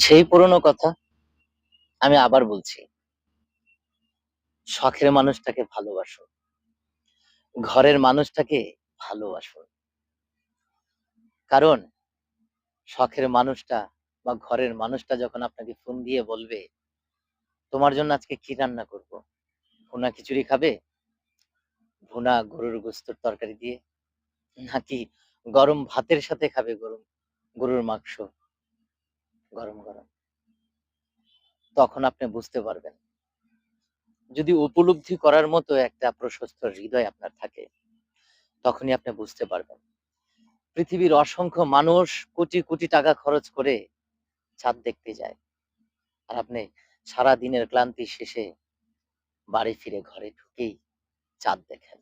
সেই পুরনো কথা আমি আবার বলছি, শখের মানুষটাকে ভালোবাসুন, ঘরের মানুষটাকে ভালোবাসুন। কারণ শখের মানুষটা বা ঘরের মানুষটা যখন আপনাকে ফোন দিয়ে বলবে, তোমার জন্য আজকে কি রান্না করব? ভুনা খিচুড়ি খাবে? ভুনা গরুর গোস্তর তরকারি দিয়ে? নাকি গরম ভাতের সাথে খাবে গরুর মাংস গরম গরম? তখন আপনি বুঝতে পারবেন। যদি উপলব্ধি করার মতো একটা প্রশস্ত হৃদয় আপনার থাকে, তখনই আপনি বুঝতে পারবেন। পৃথিবীর অসংখ্য মানুষ কোটি কোটি টাকা খরচ করে চাঁদ দেখতে যায়, আর আপনি সারা দিনের ক্লান্তি শেষে বাড়ি ফিরে ঘরে ঢুকেই চাঁদ দেখেন।